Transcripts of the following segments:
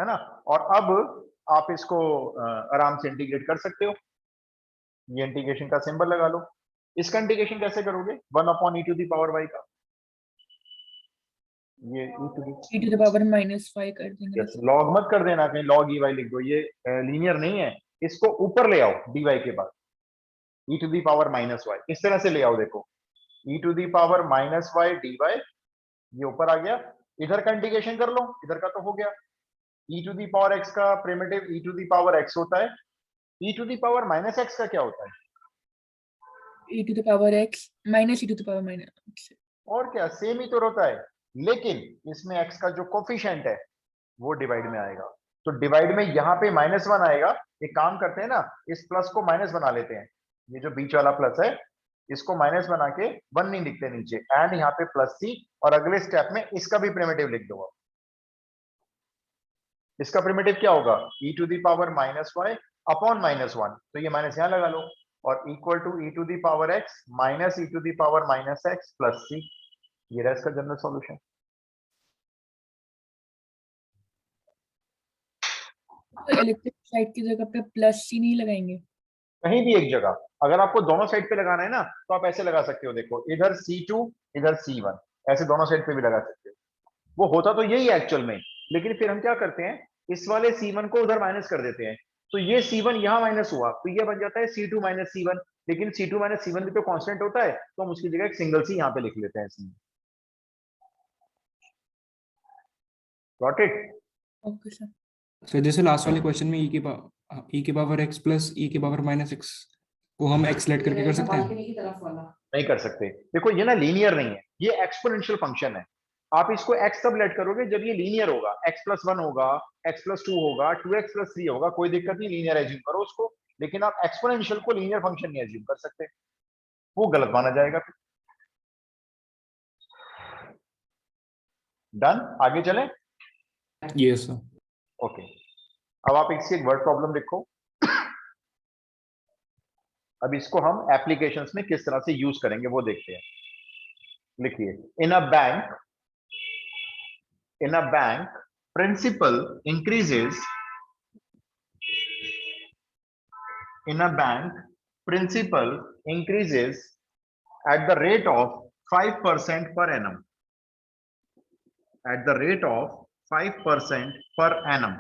है ना। और अब आप इसको आराम से इंटीग्रेट कर सकते हो। ये इंटीग्रेशन का सिंबल लगा लो। इसका इंटीग्रेशन कैसे करोगे? 1/e⁻y का, ये e⁻⁻5 कर देंगे। लॉग मत कर देना, कहीं log e y लिख दो, ये लीनियर नहीं है। इसको ऊपर ले आओ dy के बाद, e⁻−y इस तरह से ले आओ। देखो e⁻−y dy, ये ऊपर आ गया। इधर का इंटीग्रेशन कर लो, इधर का तो हो गया। e⁻x का प्रिमिटिव e⁻x होता है, e⁻−x का क्या होता है? e⁻x-e⁻−x। और क्या, सेम ही तो होता है, लेकिन इसमें x का जो कोफिशिएंट है वो डिवाइड में आएगा। तो डिवाइड में यहाँ पे -1 आएगा। एक काम करते हैं ना, इस प्लस को माइनस बना लेते हैं। ये जो बीच वाला प्लस है इसको माइनस बना के 1 नहीं लिखते नीचे, एंड यहाँ पे +c, और अगले स्टेप में इसका भी प्रिमिटिव लिख दो। इसका प्रिमिटिव क्या होगा? e⁻−y अपॉन -1, तो ये माइनस यहाँ लगा लो, और equal to e⁻x minus e⁻−x plus c। ये रहा इसका जनरल सॉल्यूशन। तो इलेक्ट्रिक साइड की जगह पे +c नहीं लगाएंगे? कहीं भी एक जगह, अगर आपको दोनों साइड पे लगाना है ना तो आप ऐसे लगा सकते हो। देखो इधर C2 इधर C1, ऐसे दोनों साइड पे भी लगा सकते हो। वो होता तो यही है एक्चुअल में, लेकिन फिर हम क्या करते हैं, इस वाले C1 को उधर माइनस कर देते हैं, तो ये C1 यहाँ माइनस हुआ, तो ये बन जाता है C2 - C1। लेकिन C2 - C1 भी तो कांस्टेंट होता है, तो हम उसकी जगह एक सिंगल सी यहाँ पे लिख लेते हैं। Got it? Okay sir. Sir जैसे लास्ट वाले क्वेश्चन में e⁻x प्लस e⁻−x को हम x लेट करके कर सकते हैं? नहीं कर सकते। देखो ये ना लीनियर नहीं है, ये एक्सपोनेंशियल फंक्शन है। आप इसको x तब लेट करोगे जब ये लीनियर होगा, x+1 होगा, x+2 होगा, 2x+3 होगा, कोई दिक्कत नहीं, लीनियर एज्यूम करो उसको। लेकिन आप एक्सपोनेंशियल को लीनियर फंक्शन नहीं एज्यूम कर सकते, वो गलत माना जाएगा फिर। डन, आगे चलें? Yes sir. ओके, अब आप इसकी एक वर्ड प्रॉब्लम लिखो। अब इसको हम एप्लीकेशंस में किस तरह से यूज करेंगे वो देखते हैं। लिखिए, in a bank principal increases, in a bank principal increases at the rate of 5% per annum, at the rate of 5% per annum,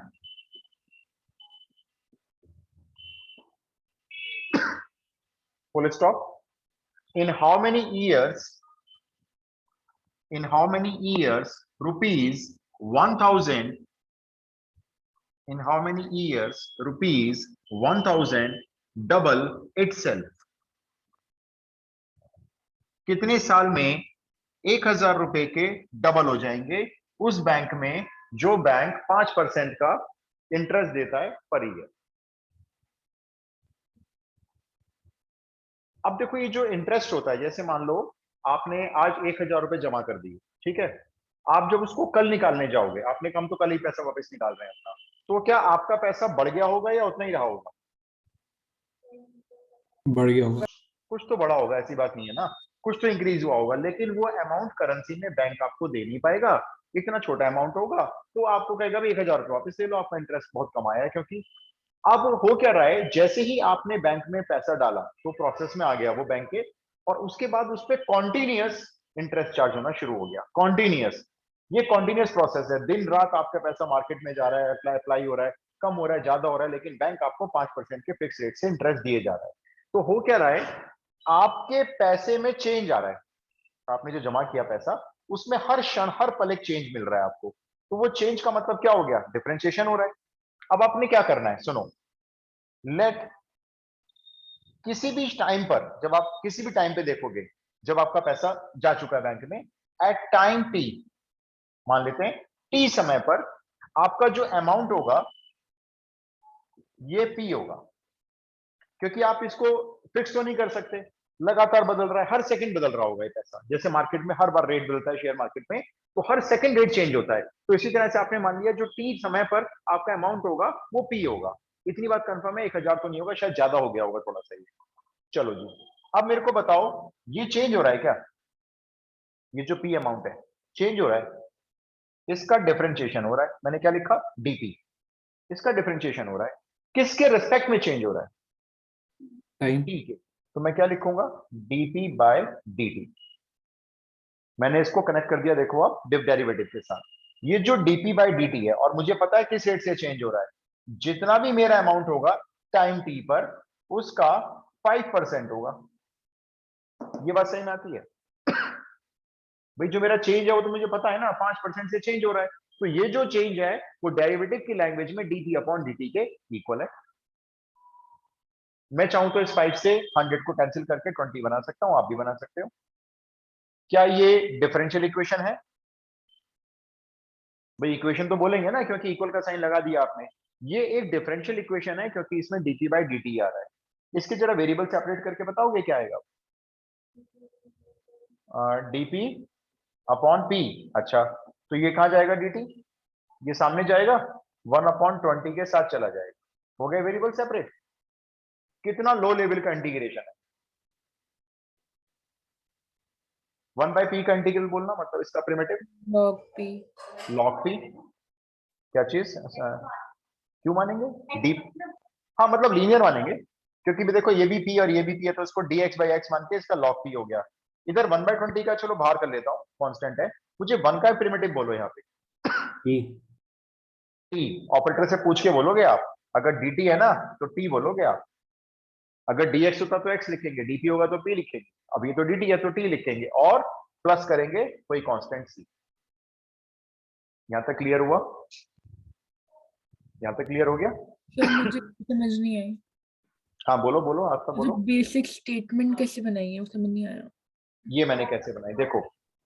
full stop. In how many years rupees 1000, in how many years rupees 1000 double itself? कितने साल में 1000 रुपए के double हो जाएंगे उस bank में जो बैंक 5% का इंटरेस्ट देता है पर ईयर। अब देखो ये जो इंटरेस्ट होता है, जैसे मान लो आपने आज 1000 रुपए जमा कर दिए, ठीक है। आप जब उसको कल निकालने जाओगे, आपने कम तो कल ही पैसा वापस निकाल रहे हैं अपना, तो क्या आपका पैसा बढ़ गया होगा या उतना ही रहा होगा? बढ़ गया होगा। कुछ तो बढ़ा होगा, ऐसी बात नहीं है ना, कुछ तो इंक्रीज हुआ होगा, लेकिन वो अमाउंट करेंसी में बैंक आपको दे नहीं पाएगा। इतना छोटा अमाउंट होगा तो आपको कहेगा भाई 1000 रुपये वापस ले लो, आपका इंटरेस्ट बहुत कम आया है। क्योंकि अब हो क्या रहा है, जैसे ही आपने बैंक में पैसा डाला तो प्रोसेस में आ गया वो बैंक के, और उसके बाद उस पर कॉन्टिन्यूअस इंटरेस्ट चार्ज होना शुरू हो गया। कॉन्टिन्यूअस, ये कॉन्टिन्यूअस प्रोसेस है, दिन रात आपका पैसा मार्केट में जा रहा है, अप्लाई हो रहा है, कम हो रहा है, ज्यादा हो रहा है, लेकिन बैंक आपको 5% के फिक्स रेट से इंटरेस्ट दिए जा रहा है। तो हो क्या रहा है, आपके पैसे में चेंज आ रहा है, आपने जो जमा किया पैसा उसमें हर क्षण हर पल एक चेंज मिल रहा है आपको। तो वो चेंज का मतलब क्या हो गया, डिफरेंशिएशन हो रहा है। अब आपने क्या करना है, सुनो, लेट किसी भी टाइम पर, जब आप किसी भी टाइम पे देखोगे जब आपका पैसा जा चुका है बैंक में, एट टाइम टी, मान लेते हैं टी समय पर आपका जो अमाउंट होगा ये पी होगा। क्योंकि आप इसको फिक्स तो नहीं कर सकते, लगातार बदल रहा है, हर सेकंड बदल रहा होगा ये पैसा। जैसे मार्केट में हर बार रेट बदलता है शेयर मार्केट में, तो हर सेकंड रेट चेंज होता है। तो इसी तरह से आपने मान लिया जो टी समय पर आपका अमाउंट होगा वो पी होगा। इतनी बात कंफर्म है, 1000 तो नहीं होगा, शायद ज्यादा हो गया होगा थोड़ा सा ही। चलो जी, अब मेरे को बताओ ये चेंज हो रहा है क्या? ये जो पी अमाउंट है चेंज हो रहा है, इसका डिफरेंशिएशन हो रहा है। मैंने क्या लिखा, डीपी। इसका डिफरेंशिएशन हो रहा है, किसके रिस्पेक्ट में चेंज हो रहा है? टाइम। ठीक है, तो मैं क्या लिखूंगा? dt by dt। मैंने इसको कनेक्ट कर दिया, देखो आप, डेरिवेटिव के साथ। ये जो dp बाय dt है, और मुझे पता है किस रेट से चेंज हो रहा है, जितना भी मेरा अमाउंट होगा टाइम t पर, उसका 5% होगा। ये बात सही में आती है? भाई जो मेरा चेंज है वो तो मुझे पता है ना, 5% से चेंज हो रहा है, तो ये जो चेंज है वो डेरिवेटिव की लैंग्वेज में dp अपॉन dt के इक्वल है। मैं चाहूं तो इस 5 से 100 को कैंसिल करके 20 बना सकता हूं, आप भी बना सकते हो। क्या ये डिफरेंशियल इक्वेशन है? भाई इक्वेशन तो बोलेंगे ना, क्योंकि इक्वल का साइन लगा दिया आपने। ये एक डिफरेंशियल इक्वेशन है, क्योंकि इसमें dp बाय dt आ रहा है। इसके जरा वेरिएबल सेपरेट करके बताओगे क्या आएगा? dp upon p। अच्छा, तो ये कहां जाएगा dt? ये सामने जाएगा, 1/20 के साथ चला जाएगा। हो गया वेरिएबल सेपरेट। कितना लो लेवल का इंटीग्रेशन है? 1/p का इंटीग्रल बोलना मतलब इसका primitive log p। log p। क्या चीज क्यों मानेंगे? डी, हाँ मतलब लीनियर मानेंगे, क्योंकि भी देखो ये भी p और ये भी p है, तो इसको dx बाई x मान के इसका log p हो गया। इधर 1/20 का चलो बाहर कर लेता हूँ, कांस्टेंट है। मुझे 1 का प्रिमिटिव बोलो यहाँ पे। t ऑपरेटर से पूछ के बोलोगे आप। अगर dt है ना तो t बोलोगे आप। अगर dx होता तो x लिखेंगे, dp होगा तो p लिखेंगे। अब ये तो dt है तो t लिखेंगे, और प्लस करेंगे कोई कांस्टेंट c। यहां तक क्लियर हुआ? यहां तक क्लियर हो गया? सर मुझे समझ नहीं आई, हाँ बोलो बोलो, आपका बोलो। बेसिक स्टेटमेंट कैसे बनाई है वो समझ नहीं आया। ये मैंने कैसे बनाई, देखो,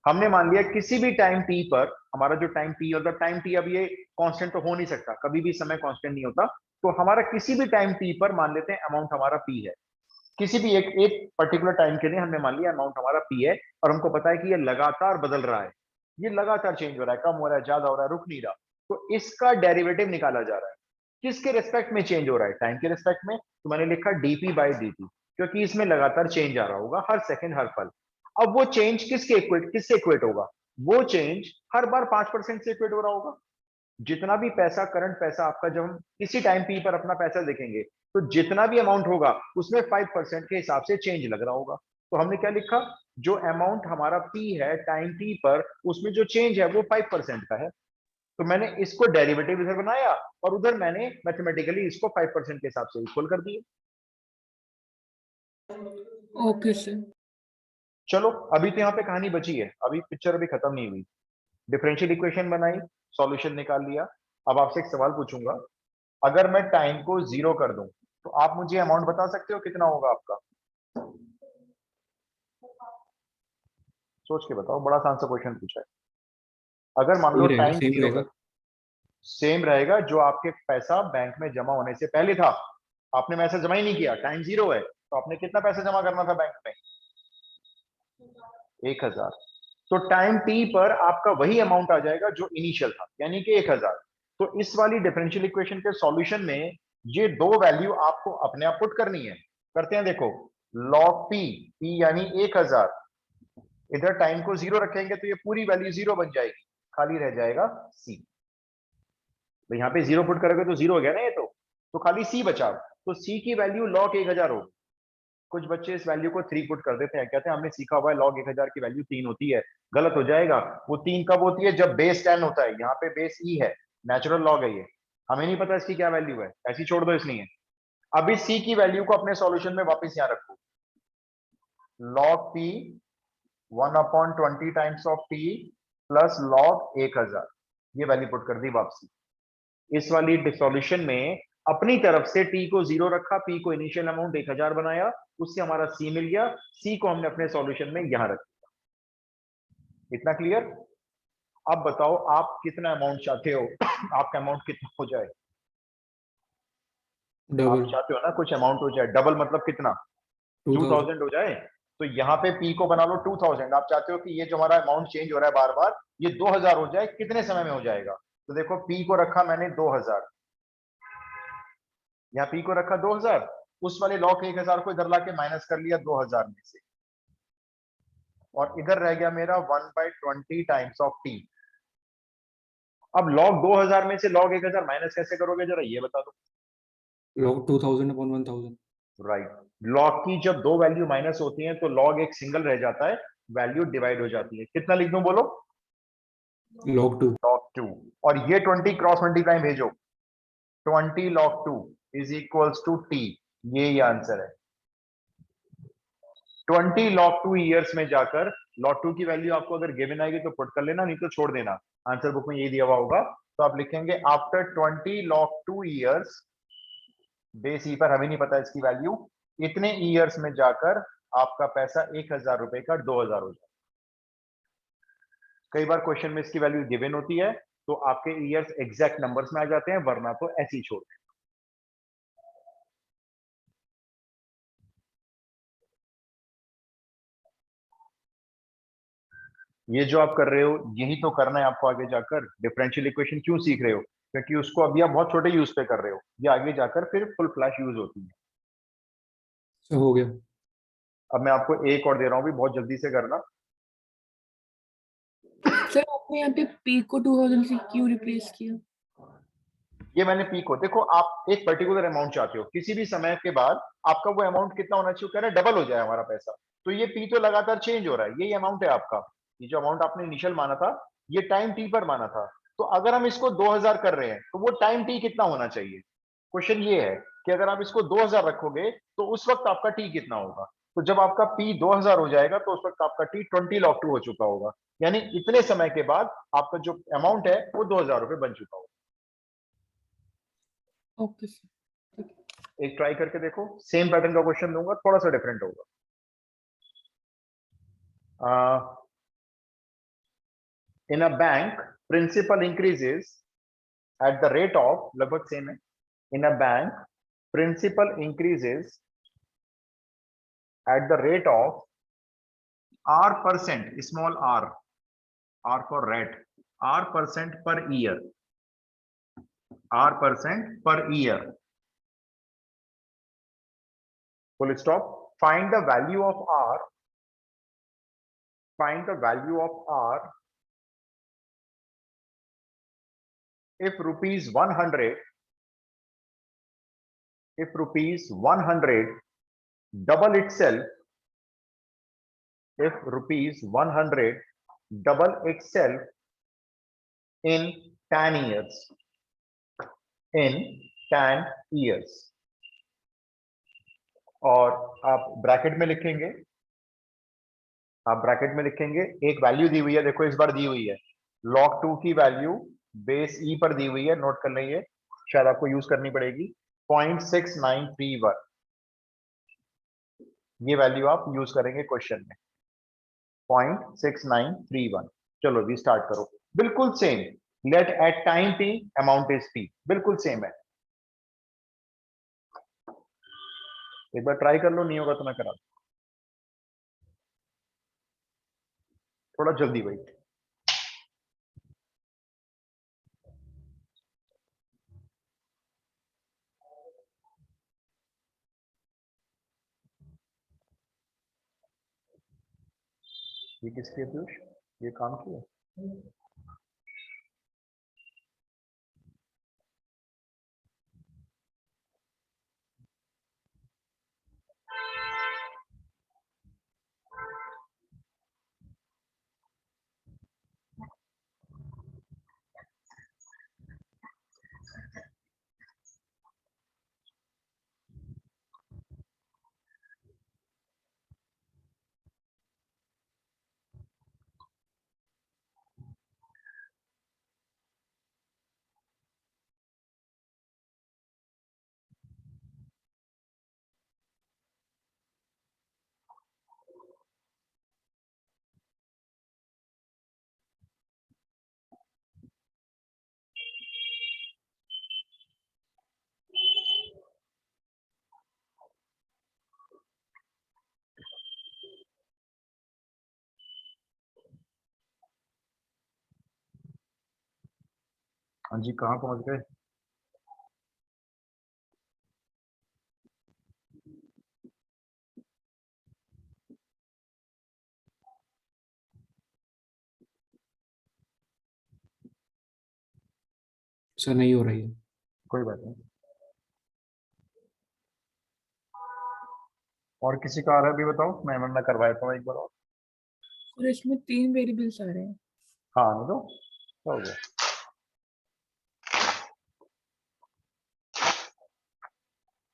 हमने मान लिया किसी भी टाइम टी पर, हमारा जो टाइम टी होता है, टाइम टी अब ये कांस्टेंट तो हो नहीं सकता, कभी भी समय कांस्टेंट नहीं होता, तो हमारा किसी भी टाइम टी पर मान लेते हैं अमाउंट हमारा पी है। किसी भी एक एक पर्टिकुलर टाइम के लिए हमने मान लिया अमाउंट हमारा पी है, और हमको पता है कि ये लगातार बदल रहा है, ये लगातार चेंज हो रहा है, कम हो रहा है, ज्यादा हो रहा है, रुक नहीं रहा। तो इसका डेरिवेटिव निकाला जा रहा है। किसके रिस्पेक्ट में चेंज हो रहा है? टाइम के रिस्पेक्ट में। तो मैंने लिखा डीपी बाई dt, क्योंकि इसमें लगातार चेंज आ रहा होगा, हर सेकंड हर पल। अब वो चेंज किससे इक्वेट होगा? वो चेंज हर बार 5% से इक्वेट हो रहा होगा। जितना भी पैसा, करंट पैसा आपका, जब हम किसी टाइम पी पर अपना पैसा देखेंगे, तो जितना भी अमाउंट होगा उसमें 5% के हिसाब से चेंज लग रहा होगा। तो हमने क्या लिखा? जो अमाउंट हमारा पी है टाइम टी पर, उसमें जो चेंज है वो 5% का है। तो मैंने इसको डेरिवेटिव इधर बनाया, और उधर मैंने मैथमेटिकली इसको 5% के हिसाब से इक्वल कर दिया। Okay sir. चलो अभी तो यहाँ पे कहानी बची है, अभी पिक्चर अभी खत्म नहीं हुई। डिफरेंशियल इक्वेशन बनाई, सॉल्यूशन निकाल लिया। अब आपसे एक सवाल पूछूंगा, अगर मैं टाइम को 0 कर दूं, तो आप मुझे अमाउंट बता सकते हो कितना होगा आपका? सोच के बताओ, बड़ा आसान सा क्वेश्चन पूछा है। अगर मान लो टाइम सेम 0 रहेगा। कर, सेम रहेगा जो आपके पैसा बैंक में जमा होने से पहले था। आपने पैसा जमा ही नहीं किया, टाइम 0 है, तो आपने कितना पैसा जमा करना था बैंक में? 1000। तो टाइम टी पर आपका वही अमाउंट आ जाएगा जो इनिशियल था, यानी कि 1000। तो इस वाली डिफरेंशियल इक्वेशन के सॉल्यूशन में ये दो वैल्यू आपको अपने आप पुट करनी है। करते हैं, देखो, log p यानी 1000, इधर टाइम को 0 रखेंगे तो ये पूरी वैल्यू 0 बन जाएगी, खाली रह जाएगा c। तो यहाँ पे 0 पुट करोगे तो 0 हो गया ना ये तो खाली c बचा। तो c की वैल्यू log 1000 होगी। कुछ बच्चे इस वैल्यू को 3 पुट कर देते हैं, कहते हैं हमने सीखा हुआ है log 1000 की वैल्यू 3 होती है। गलत हो जाएगा। वो 3 कब होती है? जब बेस 10 होता है। यहाँ पे बेस e है, नेचुरल लॉग है ये, हमें नहीं पता इसकी क्या वैल्यू है, ऐसी छोड़ दो इसलिए। अब इस c की वैल्यू को अपने सॉल्यूशन में वापस यहाँ रखो। log p 1/20 times of t plus log 1000, ये वैल्यू पुट कर दी वापसी। इस वाली सॉल्यूशन में अपनी तरफ से t को 0 रखा, p को इनिशियल अमाउंट 1000 बनाया, उससे हमारा c मिल गया। c को हमने अपने सॉल्यूशन में यहां रख दिया। इतना क्लियर? अब बताओ आप कितना अमाउंट चाहते हो? आपका अमाउंट कितना हो जाए? आप डबल। चाहते हो ना कुछ अमाउंट हो जाए, डबल मतलब कितना? 2000। 2000 हो जाए। तो यहाँ पे p को बना लो 2000। आप चाहते हो कि ये जो हमारा अमाउंट चेंज हो रहा है बार बार, ये 2000 हो जाए, कितने समय में हो जाएगा? तो देखो p को रखा मैंने 2000, यहाँ p को रखा 2000, उस वाले log 1000 को इधर लाके माइनस कर लिया 2000 में से, और इधर रह गया मेरा 1/20 टाइम्स ऑफ t। अब log 2000 में से log 1000 माइनस कैसे करोगे, जरा ये बता दो। log 2000 upon 1000. राइट, log की जब दो वैल्यू माइनस होती हैं तो log एक सिंगल रह जाता है, वैल्यू डिवाइड हो जाती है। कितना लिख दूं बोलो? log 2. log 2। और ये 20 क्रॉस मल्टीप्लाई भेजो, 20 log 2 is equals to t। ये आंसर है। 20 log 2 ईयर्स में जाकर log 2 की वैल्यू आपको अगर गिवन आएगी तो पुट कर लेना, नहीं तो छोड़ देना, आंसर बुक में ये दिया हुआ होगा। तो आप लिखेंगे आफ्टर 20 log 2 ईयर्स, बेस ई पर हमें नहीं पता इसकी वैल्यू, इतने ईयर्स में जाकर आपका पैसा 1000 रुपए का 2000 हो जाए। कई बार क्वेश्चन में इसकी वैल्यू गिवन होती है तो आपके ईयर्स एग्जैक्ट नंबर्स में आ जाते हैं, वरना तो ऐसे ही छोड़ दें। ये जो आप कर रहे हो यही तो करना है आपको आगे जाकर। डिफरेंशियल इक्वेशन क्यों सीख रहे हो? क्योंकि उसको अभी आप बहुत छोटे यूज पे कर रहे हो, ये आगे जाकर फिर फुल फ्लैश यूज होती है। So हो गया. अब मैं आपको एक और दे रहा हूं भी, बहुत जल्दी से करना। सर आपने यहाँ पे पी को 2000 से क्यों रिप्लेस किया? ये मैंने पी को, देखो आप एक पर्टिकुलर अमाउंट चाहते हो, किसी भी समय के बाद आपका वो अमाउंट कितना होना चाहिए, कह रहे डबल हो जाए हमारा पैसा। तो ये पी तो लगातार चेंज हो रहा है, यही अमाउंट है आपका। ये जो अमाउंट आपने इनिशियल माना था, ये टाइम टी पर माना था। तो अगर हम इसको 2000 कर रहे हैं तो वो टाइम टी कितना होना चाहिए? क्वेश्चन ये है कि अगर आप इसको 2000 रखोगे तो उस वक्त आपका टी कितना होगा। तो जब आपका पी 2000 हो जाएगा तो उस वक्त आपका टी 20 log 2 हो चुका होगा, यानी इतने समय के बाद आपका जो अमाउंट है वो 2000 रुपए बन चुका होगा। Okay sir. एक ट्राई करके देखो, सेम पैटर्न का क्वेश्चन दूंगा, थोड़ा सा डिफरेंट होगा। In a bank principal increases at the rate of, लगभग सेम है। In a bank principal increases at the rate of r%, small r for rate, r% per year, r% per year, full stop. Find the value of r, find the value of r if rupees 100, if rupees 100 double itself, if rupees 100 double itself in 10 years, in 10 years। और आप bracket में लिखेंगे, आप bracket में लिखेंगे, एक value दी हुई है, देखो इस बार दी हुई है log 2 की वैल्यू बेस ई पर दी हुई है, नोट कर लेंगे, शायद आपको यूज करनी पड़ेगी, 0.6931। ये वैल्यू आप यूज करेंगे क्वेश्चन में, 0.6931। चलो भी स्टार्ट करो, बिल्कुल same. Let at time T amount is P, बिल्कुल सेम है। एक बार ट्राई कर लो, नहीं होगा तो मैं करा दूं। थोड़ा जल्दी वेट। ये किसकी है पीयूष? ये काम की है? हाँ जी, कहाँ पहुंच गए? सर नहीं हो रही है। कोई बात नहीं। और किसी का आ रहा है अभी बताओ, मैं करवाया था एक बार और। और इसमें 3 वेरिएबल्स आ रहे हैं। हाँ नहीं तो क्या हो गया।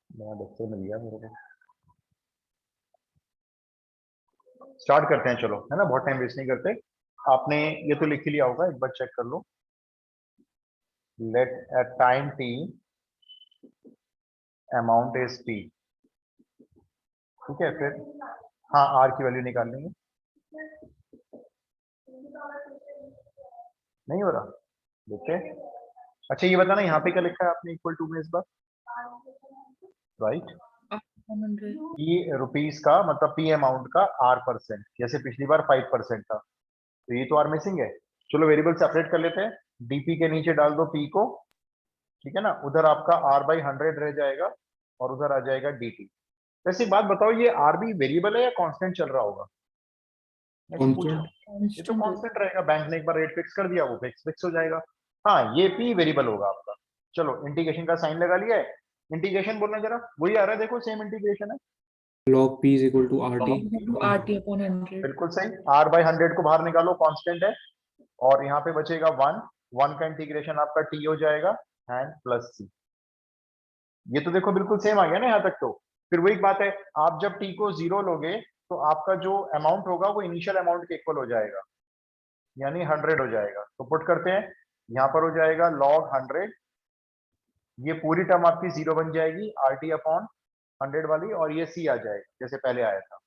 मेरा बच्चे मिल गया मेरे को। स्टार्ट करते हैं चलो, है ना, बहुत टाइम वेस्ट नहीं करते। आपने ये तो लिख ही लिया होगा, एक बार चेक कर लो। Let at time t amount is p। ठीक है, फिर हाँ r की वैल्यू निकाल लेंगे। नहीं हो रहा, देखिए। अच्छा ये बताना यहाँ पे क्या लिखा है आपने इक्वल टू में इस बार, राइट। 100। p रुपीस का मतलब p अमाउंट का r%, जैसे पिछली बार 5% था, तो ये तो r मिसिंग है। चलो वेरिएबल सेपरेट कर लेते हैं, dp के नीचे डाल दो p को, ठीक है ना, उधर आपका r/100 रह जाएगा और उधर आ जाएगा dt। वैसे एक बात बताओ, ये r भी वेरिएबल है या कांस्टेंट चल रहा होगा, मैं तो पूछ रहा कांस्टेंट। हूँ। ये तो कांस्टेंट है। कांस्टेंट रहेगा, बैंक ने एक बार रेट फिक्स कर दिया, वो फिक्स फिक्स हो जाएगा। हाँ ये p वेरिएबल होगा आपका। चलो इंटीग्रेशन का साइन लगा लिया है, इंटीग्रेशन बोलना जरा, वही आ रहा है, देखो सेम इंटीग्रेशन है। log p is equal to rt RT upon 100। बिल्कुल सही, r/100 को बाहर निकालो, कांस्टेंट है, और यहाँ पे बचेगा 1 का इंटीग्रेशन आपका t हो जाएगा एंड प्लस c। ये तो देखो बिल्कुल सेम आ गया ना यहाँ तक तो। फिर वही बात है, आप जब t को 0 लोगे तो आपका जो अमाउंट होगा वो इनिशियल अमाउंट के इक्वल हो जाएगा, यानी 100 हो जाएगा। तो पुट करते हैं, यहाँ पर हो जाएगा log 100, ये पूरी टर्म आपकी 0 बन जाएगी RT अपॉन 100 वाली, और ये c आ जाएगा जैसे पहले आया था।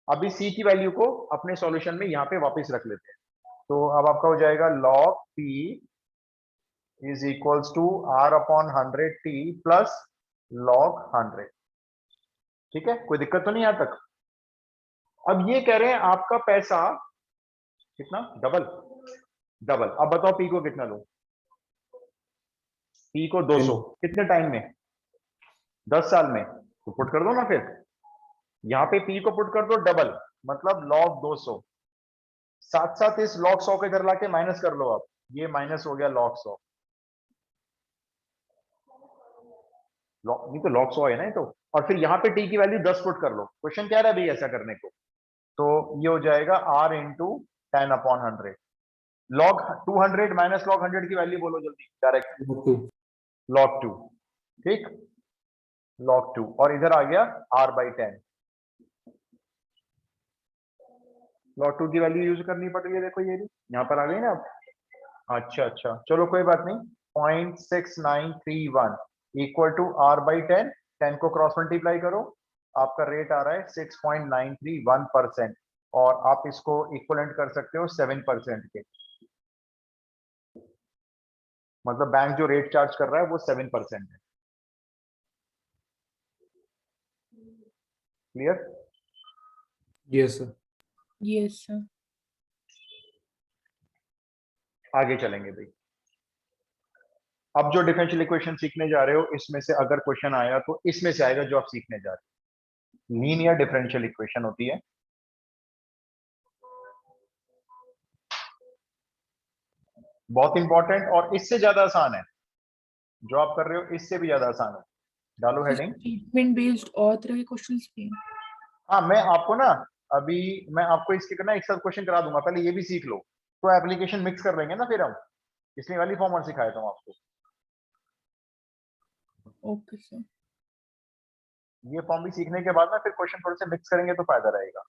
अभी c की वैल्यू को अपने सॉल्यूशन में यहाँ पे वापस रख लेते हैं, तो अब आपका हो जाएगा log p is equals to r upon 100t plus log 100। ठीक है, कोई दिक्कत तो नहीं यहाँ तक। अब ये कह रहे हैं आपका पैसा कितना, डबल। डबल, अब बताओ p को कितना लो, p को 200, कितने टाइम में, 10 साल में, तो पुट कर दो ना फिर, यहाँ पे p को पुट कर दो डबल, मतलब log 200। साथ साथ इस log 100 के इधर लाके माइनस कर लो, अब ये माइनस हो गया log 100। नहीं तो log 100 है ना ये तो। और फिर यहाँ पे t की वैल्यू 10 पुट कर लो, क्वेश्चन क्या रहा है भाई ऐसा करने को, तो ये हो जाएगा r into 10 upon 100। log 200 minus log 100 की वैल्यू बोलो जल्दी डायरेक्ट, log 2 log 2। ठीक, log 2, और इधर आ गया r/10। log 2 की वैल्यू यूज करनी पड़ रही है, देखो ये भी यहाँ पर आ गई ना अब। अच्छा अच्छा चलो कोई बात नहीं, 0.6931 इक्वल टू r/10, 10 को क्रॉस मल्टीप्लाई करो, आपका रेट आ रहा है 6.931%, और आप इसको इक्वलेंट कर सकते हो 7% के, मतलब बैंक जो रेट चार्ज कर रहा है वो 7% है। Clear? yes sir। Yes sir. आगे चलेंगे भाई। अब जो डिफरेंशियल इक्वेशन सीखने जा रहे हो, इसमें से अगर क्वेश्चन आया तो इसमें से आएगा जो आप सीखने जा रहे हो। लीनियर डिफरेंशियल इक्वेशन होती है, बहुत इंपॉर्टेंट, और इससे ज्यादा आसान है, जो आप कर रहे हो इससे भी ज्यादा आसान है। डालो हेडिंग। स्टेटमेंट बेस्ड और तरह के क्वेश्चंस भी हैं। हाँ मैं आपको ना, अभी मैं आपको इसके करना एक साथ क्वेश्चन करा दूंगा, पहले ये भी सीख लो, तो एप्लीकेशन मिक्स कर लेंगे ना फिर हम, इसलिए वाली फॉर्मेट सिखाया था आपको। Okay sir. ये फॉर्म भी सीखने के बाद ना फिर क्वेश्चन थोड़े से मिक्स करेंगे तो फायदा रहेगा।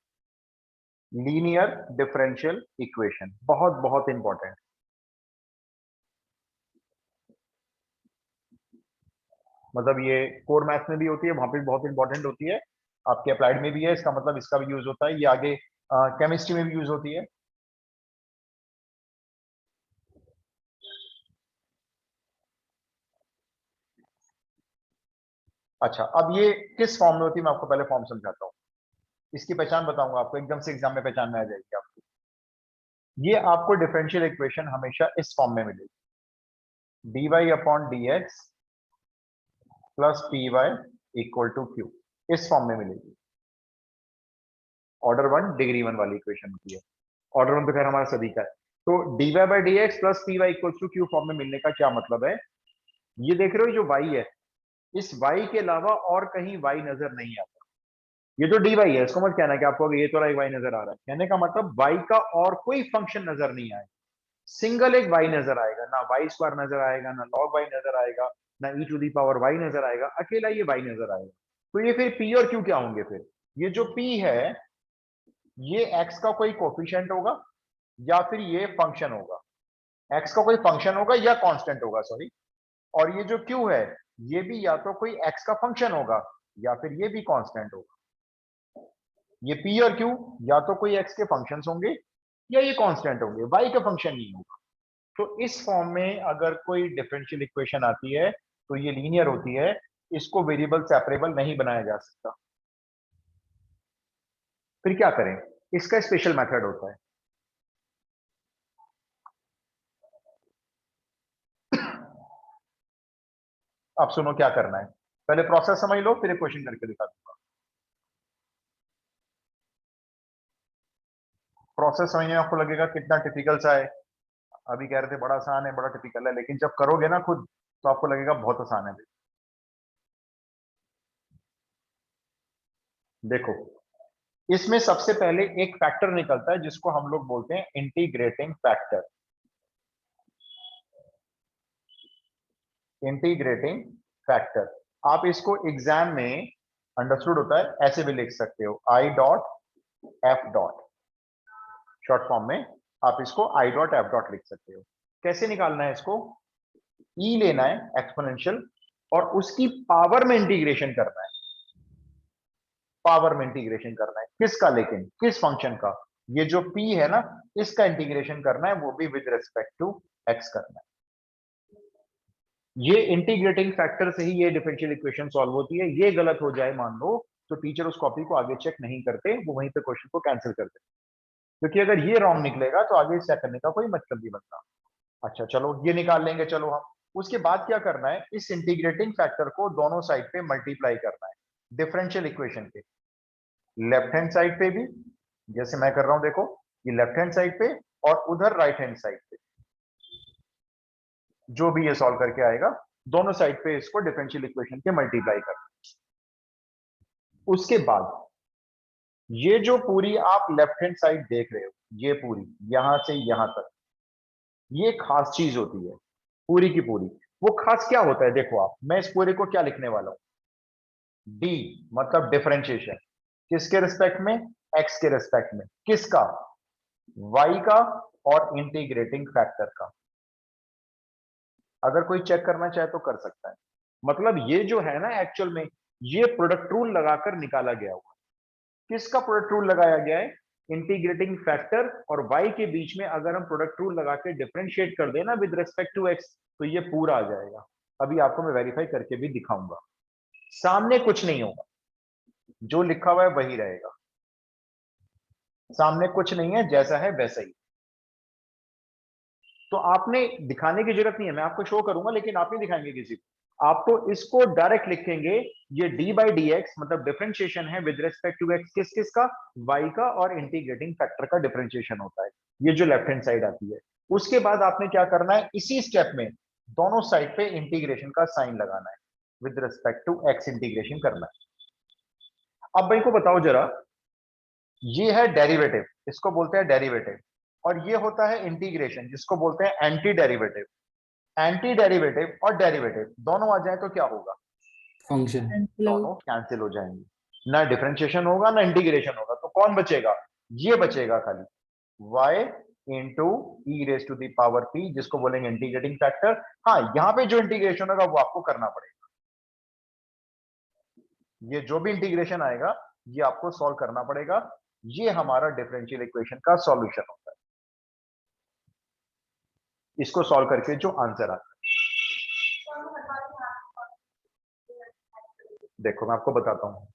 लीनियर डिफरेंशियल इक्वेशन बहुत बहुत इंपॉर्टेंट, मतलब ये कोर मैथ्स में भी होती है, वहां पे भी बहुत इंपॉर्टेंट होती है, आपके अप्लाइड में भी है, इसका मतलब इसका भी यूज होता है, ये आगे केमिस्ट्री में भी यूज होती है। अच्छा अब ये किस फॉर्म में होती है, मैं आपको पहले फॉर्म समझाता हूँ, इसकी पहचान बताऊंगा आपको, एकदम से एग्जाम में पहचान में आ जाएगी आपको। ये आपको डिफरेंशियल इक्वेशन हमेशा इस फॉर्म में मिलेगी, dy upon dx plus py equal to q, इस फॉर्म में मिलेगी। ऑर्डर 1 डिग्री 1 वाली इक्वेशन होती है, ऑर्डर 1 तो खैर हमारा सभी का है। तो dy by dx plus py equal to q form में मिलने का क्या मतलब है, ये देख रहे हो जो y है, इस y के अलावा और कहीं y नजर नहीं आता। ये जो dy है इसको मत कहना कि आपको ये तो एक y नजर आ रहा है, कहने का मतलब y का और कोई फंक्शन नजर नहीं आएगा, सिंगल एक y नजर आएगा, ना y स्क्वायर नजर आएगा, ना log y नजर आएगा, ना e to the power y नजर आएगा, अकेला ये y नजर आएगा। तो ये फिर p और q क्या होंगे? फिर ये जो p है ये x का कोई कोफिशिएंट होगा या फिर ये फंक्शन होगा, x का कोई फंक्शन होगा या कांस्टेंट होगा, सॉरी। और ये जो q है ये भी या तो कोई x का फंक्शन होगा या फिर ये भी कांस्टेंट होगा। ये p और q या तो कोई x के फंक्शंस होंगे या ये कांस्टेंट होंगे, y का फंक्शन नहीं होगा। तो इस फॉर्म में अगर कोई डिफरेंशियल इक्वेशन आती है तो ये लीनियर होती है, इसको वेरिएबल सेपरेबल नहीं बनाया जा सकता। फिर क्या करें? इसका स्पेशल मेथड होता है। आप सुनो क्या करना है, पहले प्रोसेस समझ लो फिर क्वेश्चन करके दिखा दूंगा। प्रोसेस समझने में आपको लगेगा कितना टिपिकल सा है, अभी कह रहे थे बड़ा आसान है, बड़ा टिपिकल है, लेकिन जब करोगे ना खुद तो आपको लगेगा बहुत आसान है। देखो, इसमें सबसे पहले एक फैक्टर निकलता है जिसको हम लोग बोलते हैं इंटीग्रेटिंग फैक्टर। इंटीग्रेटिंग फैक्टर, आप इसको एग्जाम में अंडरस्टूड होता है ऐसे भी लिख सकते हो, I dot F dot, short form में आप इसको आई डॉट एफ डॉट लिख सकते हो। कैसे निकालना है इसको? ई लेना है एक्सपोनेंशियल और उसकी पावर में इंटीग्रेशन करना है। पावर में इंटीग्रेशन करना है किसका? लेकिन किस फंक्शन का? ये जो p है ना, इसका इंटीग्रेशन करना है, वो भी विद रिस्पेक्ट टू x करना है। ये इंटीग्रेटिंग फैक्टर से ही ये डिफरेंशियल इक्वेशन सॉल्व होती है। ये गलत हो जाए मान लो तो टीचर उस कॉपी को आगे चेक नहीं करते, वो वहीं पे क्वेश्चन को कैंसिल कर देते, क्योंकि अगर ये रॉन्ग निकलेगा तो आगे चेक करने का कोई मतलब नहीं बनता। अच्छा चलो ये निकाल लेंगे, चलो हम उसके बाद क्या करना है, इस इंटीग्रेटिंग फैक्टर को दोनों साइड पे मल्टीप्लाई करना है डिफरेंशियल इक्वेशन के। लेफ्ट हैंड साइड पे भी जैसे मैं कर रहा हूं, देखो ये लेफ्ट हैंड साइड पे और उधर राइट हैंड साइड पे, जो भी ये सॉल्व करके आएगा दोनों साइड पे इसको डिफरेंशियल इक्वेशन के मल्टीप्लाई करना। उसके बाद ये जो पूरी आप लेफ्ट हैंड साइड देख रहे हो, ये पूरी यहां से यहां तक, ये खास चीज होती है पूरी की पूरी। वो खास क्या होता है? देखो आप, मैं इस पूरे को क्या लिखने वाला हूं, डी मतलब डिफरेंशिएशन, किसके रिस्पेक्ट में? एक्स के रिस्पेक्ट में। किसका? वाई का और इंटीग्रेटिंग फैक्टर का। अगर कोई चेक करना चाहे तो कर सकता है। मतलब ये जो है ना एक्चुअल में ये प्रोडक्ट रूल लगाकर निकाला गया हुआ। किसका प्रोडक्ट रूल लगाया गया है? इंटीग्रेटिंग फैक्टर और y के बीच में अगर हम प्रोडक्ट रूल लगा के डिफरेंशिएट कर देना विद रिस्पेक्ट टू x तो ये पूरा आ जाएगा। अभी आपको मैं वेरीफाई करके भी दिखाऊंगा। सामने कुछ नहीं होगा, जो लिखा हुआ है वही रहेगा, सामने कुछ नहीं है, जैसा है वैसा ही। तो आपने दिखाने की जरूरत नहीं है, मैं आपको शो करूंगा लेकिन आप नहीं दिखाएंगे किसी को, आप तो इसको डायरेक्ट लिखेंगे। ये d बाई डी एक्स मतलब डिफरेंशिएशन है विद रिस्पेक्ट टू एक्स, किस किस का? y का और इंटीग्रेटिंग फैक्टर का डिफरेंशिएशन होता है, ये जो लेफ्ट हैंड साइड आती है। उसके बाद आपने क्या करना है, इसी स्टेप में दोनों साइड पे इंटीग्रेशन का साइन लगाना है, with respect to X integration करना है। अब भाई को बताओ जरा, ये है डेरिवेटिव, इसको बोलते हैं डेरिवेटिव, और ये होता है इंटीग्रेशन जिसको बोलते हैं एंटी डेरिवेटिव। एंटी डेरिवेटिव और डेरिवेटिव दोनों आ जाए तो क्या होगा? फंक्शन। दोनों कैंसिल हो जाएंगे, ना डिफरेंशिएशन होगा ना इंटीग्रेशन होगा, तो कौन बचेगा? ये बचेगा खाली, y into E raise to the power p, जिसको बोलेंगे इंटीग्रेटिंग फैक्टर। हाँ, यहाँ पे जो इंटीग्रेशन होगा वो आपको करना पड़ेगा, ये जो भी इंटीग्रेशन आएगा ये आपको सॉल्व करना पड़ेगा। ये हमारा डिफरेंशियल इक्वेशन का सॉल्यूशन होता है, इसको सॉल्व करके जो आंसर आता है। देखो मैं आपको बताता हूं,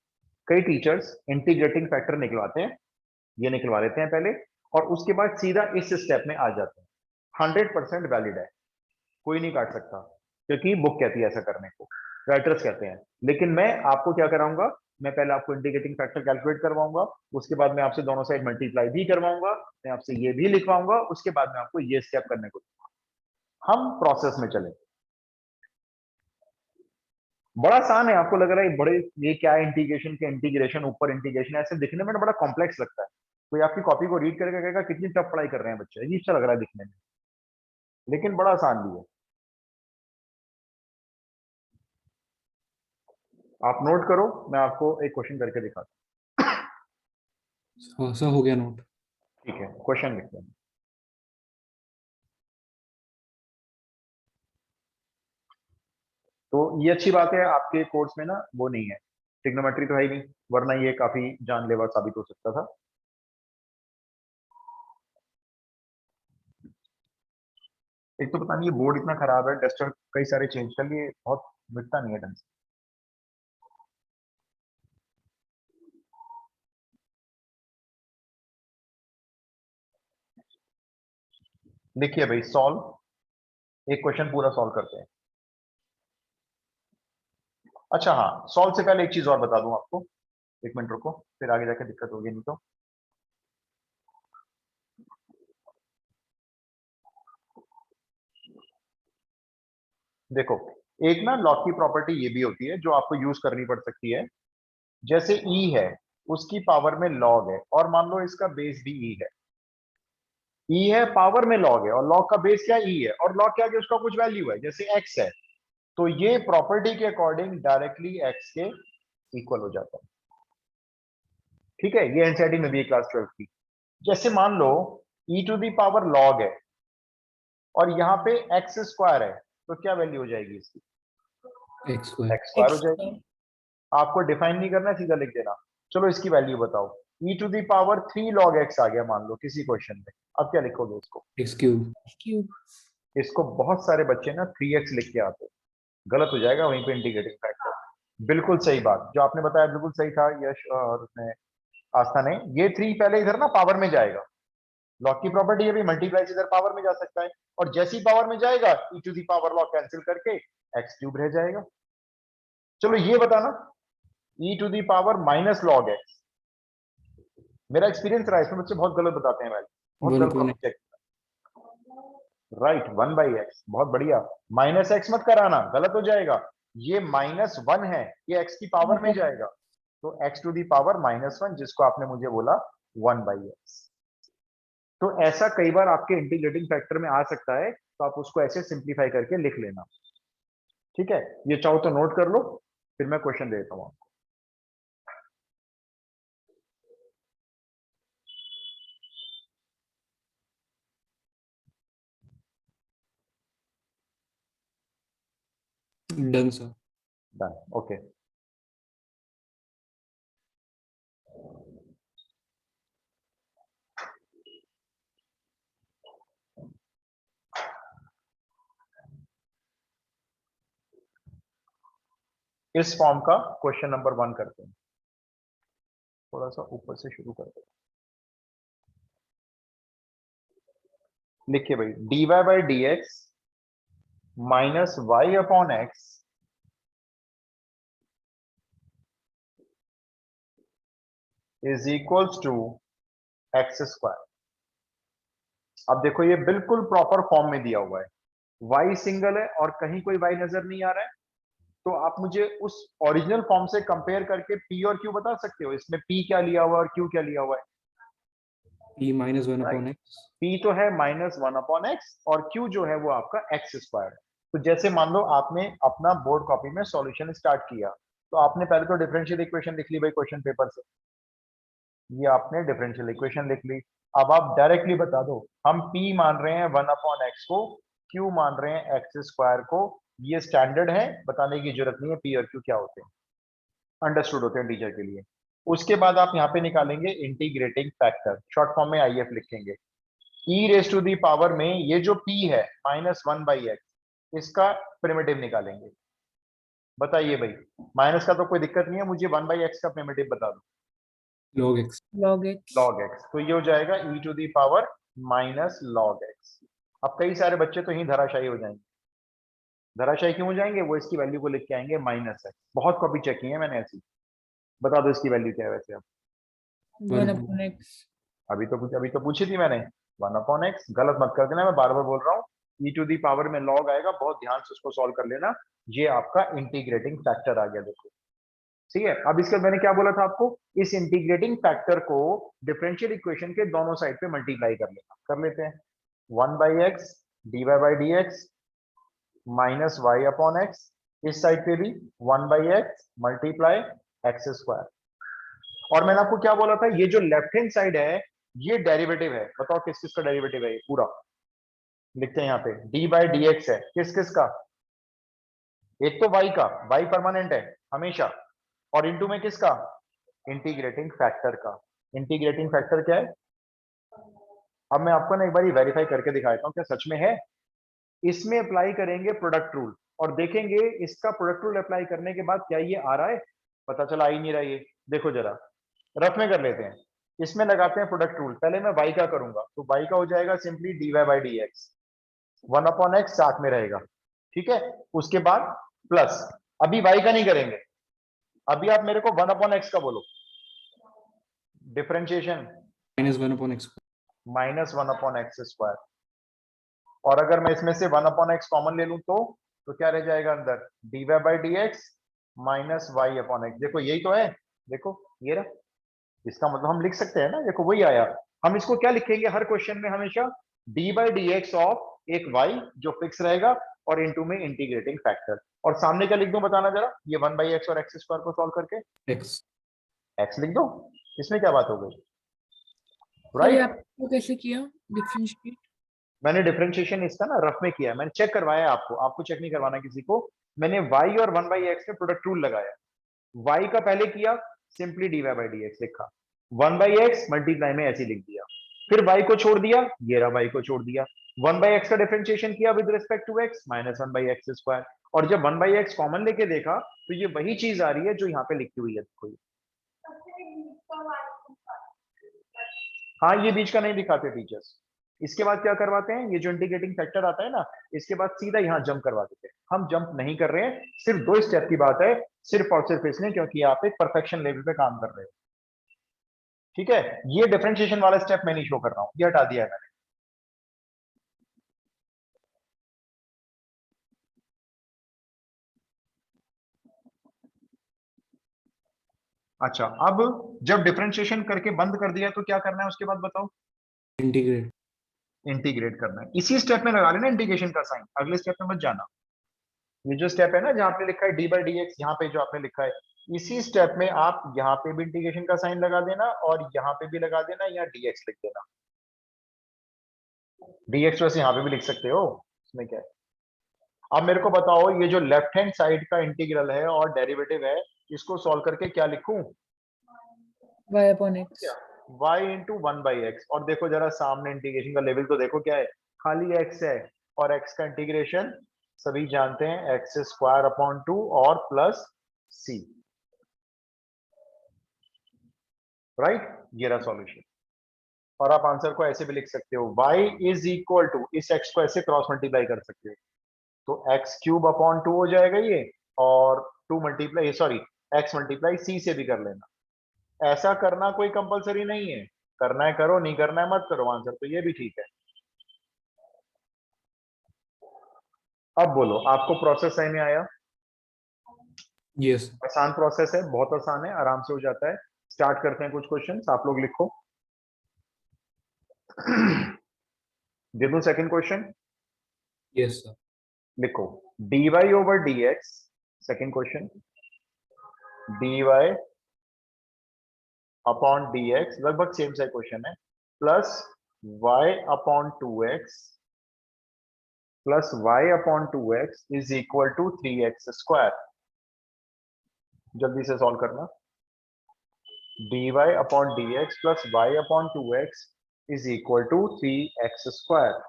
कई टीचर्स इंटीग्रेटिंग फैक्टर निकलवाते हैं, ये निकलवा लेते हैं पहले, और उसके बाद सीधा इस स्टेप में आ जाते हैं। 100% वैलिड है, कोई नहीं काट सकता, क्योंकि बुक कहती है ऐसा करने को, राइटर्स कहते हैं। लेकिन मैं आपको क्या कराऊंगा, मैं पहले आपको इंटीग्रेटिंग फैक्टर कैलकुलेट करवाऊंगा, उसके बाद मैं आपसे दोनों साइड मल्टीप्लाई भी करवाऊंगा, मैं आपसे ये भी लिखवाऊंगा, उसके बाद मैं आपको ये स्टेप करने को दूंगा। हम प्रोसेस में चले। बड़ा आसान है, आपको लग रहा है बड़े ये क्या है, इंटीग्रेशन के इंटीग्रेशन ऊपर इंटीग्रेशन, ऐसे दिखने में बड़ा कॉम्प्लेक्स लगता है। कोई आपकी कॉपी को रीड करके कहेगा कितनी टफ पढ़ाई कर रहे हैं बच्चे, अजीब सा लग रहा है दिखने में, लेकिन बड़ा आसान भी है। आप नोट करो, मैं आपको एक क्वेश्चन करके दिखाता सर हो गया नोट। हूँ। ठीक है, क्वेश्चन लिखते हैं। तो ये अच्छी बात है, आपके कोर्स में ना वो नहीं है, ट्रिग्नोमेट्री तो है ही नहीं, वरना ये काफी जानलेवा साबित हो सकता था। एक तो पता नहीं ये बोर्ड इतना खराब है, डस्टर कई सारे चेंज कर लिए, बहुत मिटता नहीं है ढंग से। देखिए भाई, सॉल्व एक क्वेश्चन पूरा सॉल्व करते हैं। अच्छा हाँ, सॉल्व से पहले एक चीज और बता दूं आपको, एक मिनट रुको, फिर आगे जाके दिक्कत होगी नहीं तो। देखो, एक ना लॉग की प्रॉपर्टी ये भी होती है जो आपको यूज करनी पड़ सकती है। जैसे ई है, उसकी पावर में लॉग है, और मान लो इसका बेस भी ई है। ई है, पावर में लॉग है, और लॉग का बेस क्या ई है, और लॉग क्या है, उसका कुछ वैल्यू है, जैसे एक्स है, तो ये प्रॉपर्टी के अकॉर्डिंग डायरेक्टली एक्स के इक्वल हो जाता है। ठीक है, ये एनसीईआरटी में भी है क्लास 12 की। जैसे मान लो ई टू दी पावर लॉग है, और यहाँ पे एक्स स्क्वायर है, तो क्या वैल्यू हो जाएगी इसकी? X square. एक्स स्क्वायर हो x जाएगी। आपको डिफाइन नहीं करना, सीधा लिख देना। चलो इसकी वैल्यू बताओ। E to the power 3 log x आ गया मान लो किसी क्वेश्चन में, अब क्या लिखोगे इसको? X cube. क्यूब। इसको बहुत सारे बच्चे ना 3x लिख के आते हैं, गलत हो जाएगा वहीं पे इंटीग्रेटिंग फैक्टर। बिल्कुल सही बात जो आपने बताया, बिल्कुल सही था यश और उसने, आस्था ने। ये 3 पहले इधर ना पावर में जाएगा, लॉग की प्रॉपर्टी है भी, मल्टीप्लाई इधर पावर में जा सकता है, और जैसी पावर में जाएगा e to the power log cancel करके एक्स क्यूब रह जाएगा। चलो ये बताना, e to the power minus log x, मेरा एक्सपीरियंस रहा है इसमें बच्चे बहुत गलत बताते हैं, वैल्यू बहुत वन गलत upon copy check. Right, 1/x, बहुत बढ़िया। माइनस एक्स मत कराना, गलत हो जाएगा। ये -1 है, ये x की पावर में जाएगा, तो x टू दी पावर -1, जिसको आपने मुझे बोला 1/x। तो ऐसा कई बार आपके इंटीग्रेटिंग फैक्टर में आ सकता है, तो आप उसको ऐसे सिंप्लीफाई करके लिख लेना। ठीक है, ये चाहो तो नोट कर लो, फिर मैं क्वेश्चन देता हूं आपको। Done sir. Done, okay. इस फॉर्म का क्वेश्चन नंबर 1 करते हैं, थोड़ा सा ऊपर से शुरू करते हैं। लिखिए भाई, dy by D X minus Y upon X is equals to X square. अब देखो ये बिल्कुल प्रॉपर फॉर्म में दिया हुआ है, y सिंगल है और कहीं कोई y नजर नहीं आ रहा है, तो आप मुझे उस ओरिजिनल फॉर्म से कंपेयर करके p और q बता सकते हो, इसमें p क्या लिया हुआ है और q क्या लिया हुआ है? ई -1 अपॉन राइट, एक्स। p तो है -1/x, और q जो है वो आपका एक्स स्क्वायर है। तो जैसे मान लो आपने अपना बोर्ड कॉपी में सॉल्यूशन स्टार्ट किया, तो आपने पहले तो डिफरेंशियल इक्वेशन लिख ली भाई क्वेश्चन पेपर से, ये आपने डिफरेंशियल इक्वेशन लिख ली। अब आप डायरेक्टली बता दो, हम p मान रहे हैं 1/x को, q मान रहे हैं एक्स स्क्वायर को। ये स्टैंडर्ड है, बताने की जरूरत नहीं है p और q क्या होते हैं, अंडरस्टूड होते हैं टीचर के लिए। उसके बाद आप यहाँ पे निकालेंगे इंटीग्रेटिंग फैक्टर, शॉर्ट फॉर्म में IF लिखेंगे। e raise to the power में ये जो p है -1/x, इसका प्रिमिटिव निकालेंगे। बताइए भाई, माइनस का तो कोई दिक्कत नहीं है, मुझे 1/x का प्रिमिटिव बता दो। Log X. log x। log x, तो ये हो जाएगा e to the power minus log x। अब कई सारे बच्चे तो यही धराशायी हो जाएंगे। धराशायी क्यों हो जाएंगे? वो इसकी वैल्यू को लिख के आएंगे -x। बहुत कॉपी चेक की है मैंने ऐसी। बता दो इसकी वैल्यू क्या है वैसे? अब 1 upon x। अभी तो पूछी थी मैंने, 1/x। गलत मत कर देना, मैं बार बार बोल रहा हूँ, ई टू दी पावर में लॉग आएगा, बहुत ध्यान से उसको सॉल्व कर लेना। ये आपका इंटीग्रेटिंग फैक्टर आ गया, देखो ठीक है। अब इसके बाद मैंने क्या बोला था आपको, इस इंटीग्रेटिंग फैक्टर को डिफरेंशियल इक्वेशन के दोनों साइड पे मल्टीप्लाई कर लेना, कर लेते हैं। 1/x dy/dx minus Y upon X, इस साइड पे भी 1/x मल्टीप्लाई एक्स स्क्वायर। और मैंने आपको क्या बोला था, ये जो लेफ्ट हैंड साइड है ये डेरिवेटिव है, बताओ किस किस का डेरिवेटिव है, ये पूरा लिखते हैं यहाँ पे। d/dx है किस किस का, एक तो y का, y परमानेंट है हमेशा, और इनटू में किसका, इंटीग्रेटिंग फैक्टर का। इंटीग्रेटिंग फैक्टर क्या है, अब मैं आपको ना एक बार वेरीफाई करके दिखाता हूँ क्या सच में है। इसमें अप्लाई करेंगे प्रोडक्ट रूल और देखेंगे इसका प्रोडक्ट रूल अप्लाई करने के बाद क्या ये आ रहा है, पता चला आ ही नहीं रहा ये। देखो जरा रफ में कर लेते हैं, इसमें लगाते हैं प्रोडक्ट रूल। पहले मैं y का करूंगा, तो y का हो जाएगा सिंपली dy/dx, 1/x साथ में रहेगा, ठीक है। उसके बाद प्लस, अभी y का नहीं करेंगे, अभी आप मेरे को 1/x का बोलो, डिफरेंशिएशन -1/x। -1/x²। और अगर मैं इसमें से 1/x कॉमन ले लूं तो क्या रह जाएगा अंदर, dy/dx माइनस y/x। देखो यही तो है, देखो ये रहा, इसका मतलब हम लिख सकते हैं ना, देखो वही आया। हम इसको क्या लिखेंगे हर क्वेश्चन में हमेशा, d/dx ऑफ एक y जो फिक्स रहेगा और इनटू में इंटीग्रेटिंग फैक्टर, और सामने क्या लिख दूं बताना जरा, ये 1/x और x² को सॉल्व करके x x लिख दो, इसमें क्या बात हो गई, तो ये राइट। आपको कैसे किया डिफरेंशिएट? मैंने डिफरेंशिएशन इसका ना रफ में किया है, मैंने चेक करवाया आपको, आपको चेक नहीं करवाना किसी को। मैंने y और 1/x में प्रोडक्ट रूल लगाया, y का पहले किया सिंपली dy/dx लिखा, 1/x मल्टीप्लाई में ऐसे लिख दिया, फिर y को छोड़ दिया, ये रहा y को छोड़ दिया, 1/x का डिफरेंशिएशन किया with respect to x -1/x²। और जब 1/x कॉमन लेके देखा तो ये वही चीज आ रही है जो यहाँ पे लिखी हुई है, देखो ये। हाँ ये बीच का नहीं दिखाते टीचर्स। इसके बाद क्या करवाते हैं, ये जो इंटीग्रेटिंग फैक्टर आता है ना, इसके बाद सीधा यहाँ जंप करवा देते हैं। हम जंप नहीं कर रहे हैं, सिर्फ 2 स्टेप की बात है, सिर्फ और सिर्फ इसलिए क्योंकि आप एक परफेक्शन लेवल पे काम कर रहे हो, ठीक है। ये डिफरेंशिएशन वाला स्टेप मैं नहीं शो कर रहा हूं, ये हटा दिया है मैंने। अच्छा, अब जब डिफरेंशिएशन करके बंद कर दिया तो क्या करना है उसके बाद बताओ, इंटीग्रेट। इंटीग्रेट करना है। इसी स्टेप में लगा लेना इंटीग्रेशन का साइन, अगले स्टेप में मत जाना। ये जो स्टेप है ना जहाँ आपने लिखा है d/dx, यहाँ पे जो आपने लिखा है, इसी स्टेप में आप यहाँ पे भी इंटीग्रेशन का साइन लगा देना और यहाँ पे भी लगा देना, या dx लिख देना। dx वैसे यहाँ पे भी लिख सकते हो, इसमें क्या है। अब मेरे को बताओ, ये जो लेफ्ट हैंड साइड का इंटीग्रल है और डेरिवेटिव है, इसको सॉल्व करके क्या लिखूं, y/x। y into 1/x। और देखो जरा सामने इंटीग्रेशन का लेवल तो देखो क्या है, खाली x है, और x का इंटीग्रेशन सभी जानते हैं x² अपॉन 2 और प्लस c, राइट। ये रहा सॉल्यूशन। और आप आंसर को ऐसे भी लिख सकते हो, y इज इक्वल टू, इस x को ऐसे क्रॉस मल्टीप्लाई कर सकते हो, तो x³ अपॉन 2 हो जाएगा ये, और 2 multiply sorry x multiply c से भी कर लेना। ऐसा करना कोई कंपलसरी नहीं है, करना है करो, नहीं करना है मत करो, आंसर तो ये भी ठीक है। अब बोलो आपको प्रोसेस समझ में आया, यस। आसान प्रोसेस है, बहुत आसान है, आराम से हो जाता है। स्टार्ट करते हैं कुछ क्वेश्चंस, आप लोग लिखो। दे दूं सेकंड क्वेश्चन, यस सर। लिखो dy/dx, सेकंड क्वेश्चन, dy/dx लगभग सेम सा क्वेश्चन है, plus y/2x plus y/2x is equal to 3x²। जल्दी से सॉल्व करना, dy/dx plus y/2x is equal to 3x²।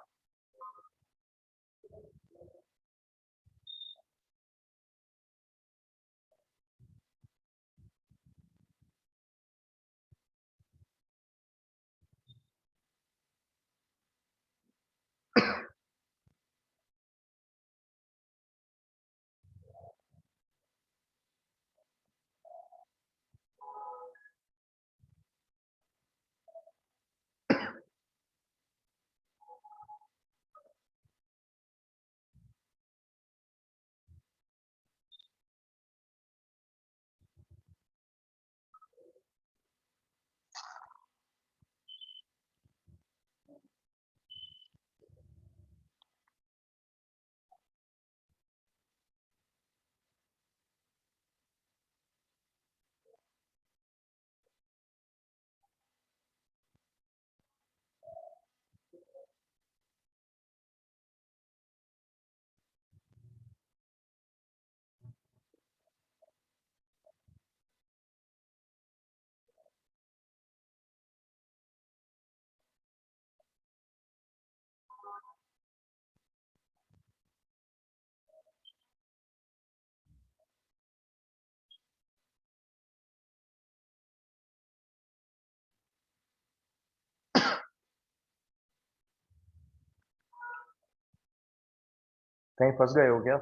कहीं फंस गए हो क्या?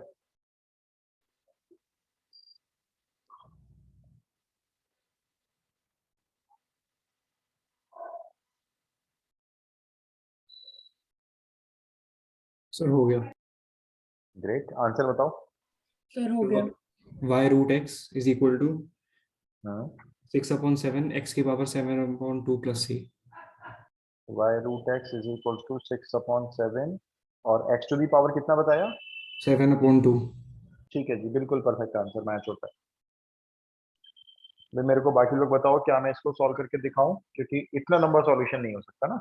सर हो गया। ग्रेट, आंसर बताओ। सर हो गया। y root x is equal to हाँ, 6/7 x की power 7/2 plus c। Y root x is equal to 6/7 और एक्स टू दी पावर कितना बताया? 7/2। ठीक है जी, बिल्कुल परफेक्ट आंसर मैच होता है। भाई मेरे को बाकी लोग बताओ, क्या मैं इसको सॉल्व करके दिखाऊं, क्योंकि इतना लंबा सॉल्यूशन नहीं हो सकता ना।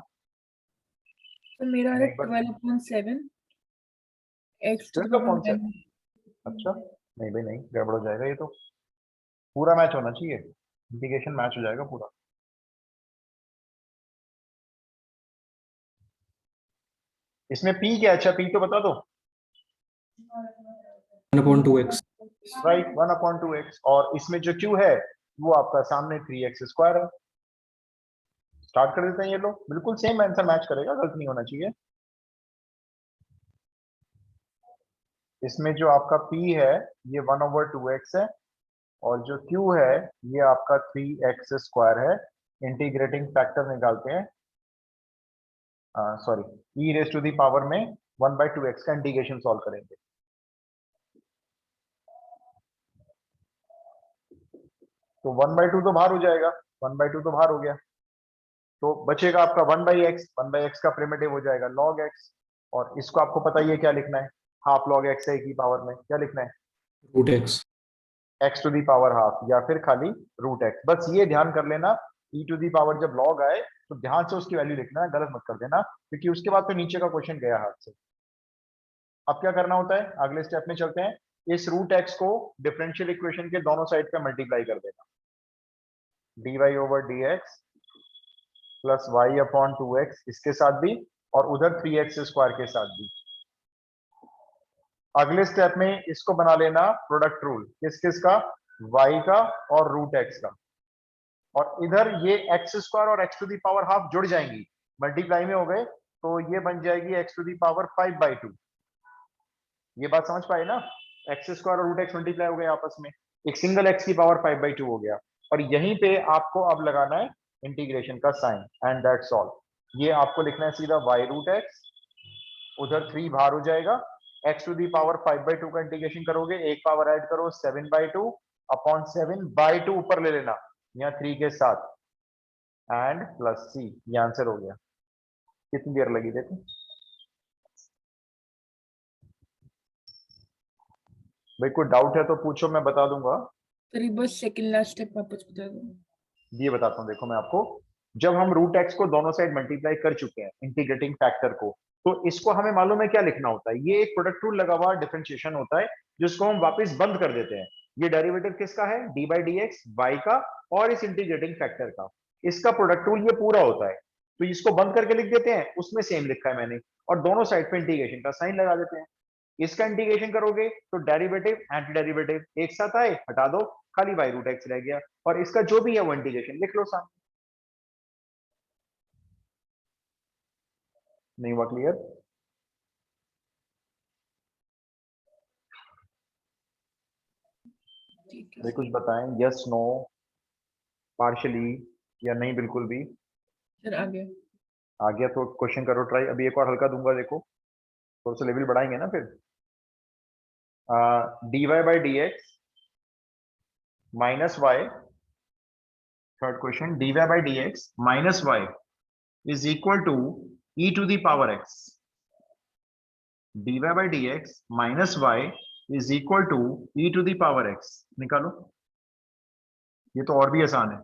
तो मेरा है मैं एक बार 12/7 x to the twelve power कौन सा? minus। अच्छा, नहीं भाई नहीं, गड़बड़ हो जाएगा ये तो। पूरा मैच होना चाहिए, इंटीग्रेशन मैच हो जाएगा पूरा। इसमें पी क्या है? अच्छा पी तो बता दो। 1/2x। Right, 1/2x। और इसमें जो क्यू है वो आपका सामने 3x² है। स्टार्ट कर देते हैं, ये लो बिल्कुल सेम आंसर मैच करेगा, गलत नहीं होना चाहिए। इसमें जो आपका p है ये 1/2x है, और जो q है ये आपका 3x² है। इंटीग्रेटिंग फैक्टर निकालते हैं, sorry, e raise to the power में 1/2x का इंटीग्रेशन सॉल्व करेंगे। तो 1/2 तो बाहर हो जाएगा, 1/2 तो बाहर हो गया, तो बचेगा आपका 1/x। 1/x का प्रिमिटिव हो जाएगा log x। और इसको आपको पता ही है क्या लिखना है, हाफ log x है की पावर में, क्या लिखना है? Root x। x to the power half, या फिर खाली रूट x। बस ये ध्यान कर लेना, e टू दी पावर जब log आए तो ध्यान से उसकी वैल्यू लिखना है, गलत मत कर देना, क्योंकि उसके बाद तो नीचे का क्वेश्चन गया हाथ से। अब क्या करना होता है, अगले स्टेप में चलते हैं। इस रूट x को डिफरेंशियल इक्वेशन के दोनों साइड पे मल्टीप्लाई कर देना, dy/dx प्लस y/2x इसके साथ भी, और उधर 3x² के साथ भी। अगले स्टेप में इसको बना लेना प्रोडक्ट रूल, किस किस का? y का और रूट x का। और इधर ये x² और x to the power half जुड़ जाएंगी, मल्टीप्लाई में हो गए, तो ये बन जाएगी x टू दी पावर 5/2। ये बात समझ पाए ना? x² और रूट x मल्टीप्लाई हो गए आपस में, एक सिंगल x की पावर 5/2 हो गया। और यहीं पे आपको अब लगाना है इंटीग्रेशन का साइन, एंड दैट्स ऑल। ये आपको लिखना है सीधा y√x, उधर 3 बाहर हो जाएगा, x टू दी पावर 5/2 का इंटीग्रेशन करोगे, एक पावर ऐड करो 7/2 अपॉन 7/2 ऊपर ले लेना यहाँ 3 के साथ, एंड प्लस c। ये आंसर हो गया। कितनी देर लगी देखो। भाई कोई डाउट है तो पूछो, मैं बता दूंगा। सर बस सेकंड लास्ट स्टेप वापस बता दो। ये बताता हूँ देखो मैं आपको। जब हम रूट एक्स को दोनों साइड मल्टीप्लाई कर चुके हैं इंटीग्रेटिंग फैक्टर को, तो इसको हमें मालूम है क्या लिखना होता है। ये एक प्रोडक्ट रूल लगा हुआ डिफरेंशिएशन होता है, जिसको हम वापस बंद कर देते हैं। ये डेरिवेटिव किसका है? d/dx, y का, और इस इंटीग्रेटिंग फैक्टर का। इसका प्रोडक्ट रूल ये पूरा होता है। तो इसको बंद करके लिख देते हैं, उसमें सेम लिखा है मैंने, और दोनों साइड पे इंटीग्रेशन का साइन लगा देते हैं। इसका इंटीग्रेशन करोगे तो डेरिवेटिव एंटी डेरिवेटिव एक साथ आए, हटा दो, खाली y√x रह गया, और इसका जो भी है वो इंटीग्रेशन लिख लो सामने। नहीं हुआ क्लियर? ठीक है भाई कुछ बताएं, यस नो, पार्शली, या नहीं बिल्कुल भी? सर आगे। आ गया तो क्वेश्चन करो ट्राई। अभी एक और हल्का दूंगा देखो, थोड़ा सा लेवल बढ़ाएंगे ना फिर। dy/dx minus y, third question, dy/dx minus y is equal to e to the power x। dy/dx minus y is equal to e to the power x। निकालो, ये तो और भी आसान है।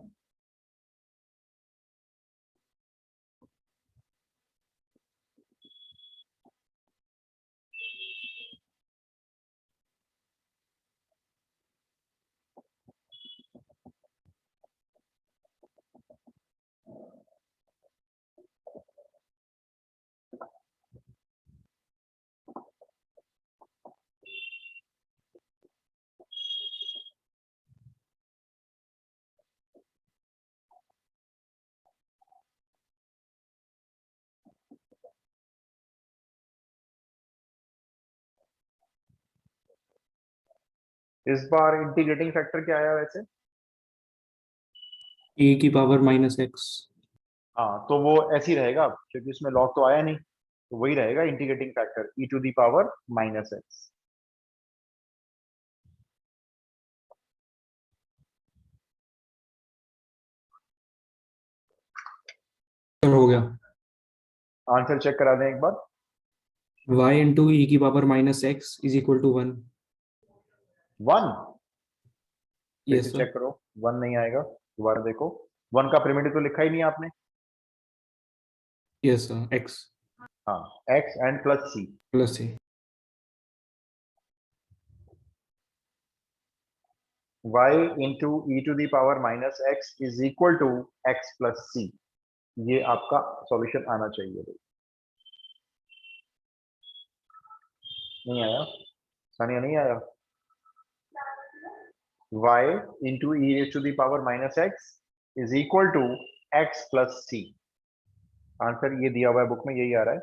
इस बार इंटीग्रेटिंग फैक्टर क्या आया वैसे? ए की पावर माइनस एक्स। हाँ, तो वो ऐसे ही रहेगा क्योंकि उसमें लॉग तो आया नहीं, तो वही रहेगा integrating factor e to the power minus x. हो गया। आंसर चेक करा दें एक बार। y इंटू ई की power minus x is equal to 1। 1 फिर से यस सर। चेक करो, 1 नहीं आएगा, दोबारा देखो। 1 का प्रिमिटिव तो लिखा ही नहीं आपने। यस सर, एक्स हाँ, x and plus C. Plus C. y into e to the power minus x is equal to x plus C. ये आपका सॉल्यूशन आना चाहिए भाई। नहीं आया? सानिया नहीं आया? y into e to the power minus x is equal to x plus c. Answer ये दिया हुआ है बुक में, यही आ रहा है।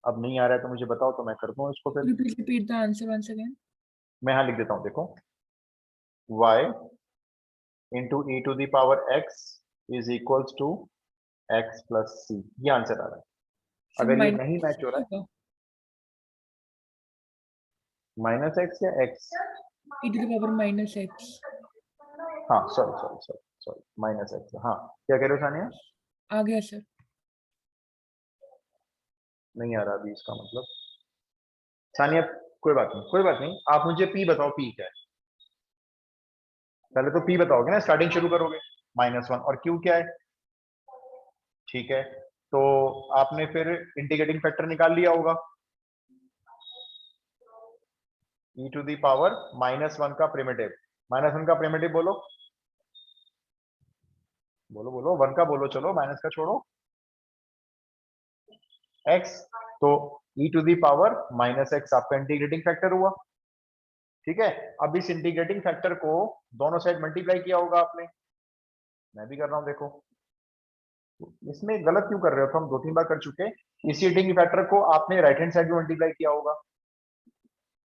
अब नहीं आ रहा है तो मुझे बताओ, तो मैं करता हूँ इसको फिर। Repeat the answer once again. मैं यहाँ लिख देता हूँ, देखो। y into e to the power x is equals to x plus C. ये आंसर आ रहा है। So अगर ये minus नहीं मैच हो रहा है, होगा माइनस एक्स या x? e to the power minus x. हाँ, sorry sorry sorry sorry, minus x. हाँ, क्या कह रहे हो सानिया? आ गया सर। नहीं आ रहा अभी इसका मतलब। सानिया, कोई बात नहीं, कोई बात नहीं, आप मुझे p बताओ, p क्या है? पहले तो p बताओगे ना, स्टार्टिंग शुरू करोगे। -1 और q क्या है? ठीक है, तो आपने फिर इंटीग्रेटिंग फैक्टर निकाल लिया होगा। e टू दी पावर -1 का प्रिमिटिव। -1 का प्रिमिटिव बोलो, बोलो बोलो, 1 का बोलो, चलो माइनस का छोड़ो। x, तो e to the power -x आपका इंटीग्रेटिंग फैक्टर हुआ। ठीक है, अब इस इंटीग्रेटिंग फैक्टर को दोनों साइड मल्टीप्लाई किया होगा आपने। मैं भी कर रहा हूं, देखो। इसमें गलत क्यों कर रहे हो? तो हम 2-3 बार कर चुके। इसी इंटीग्रेटिंग फैक्टर को आपने राइट हैंड साइड में मल्टीप्लाई किया होगा।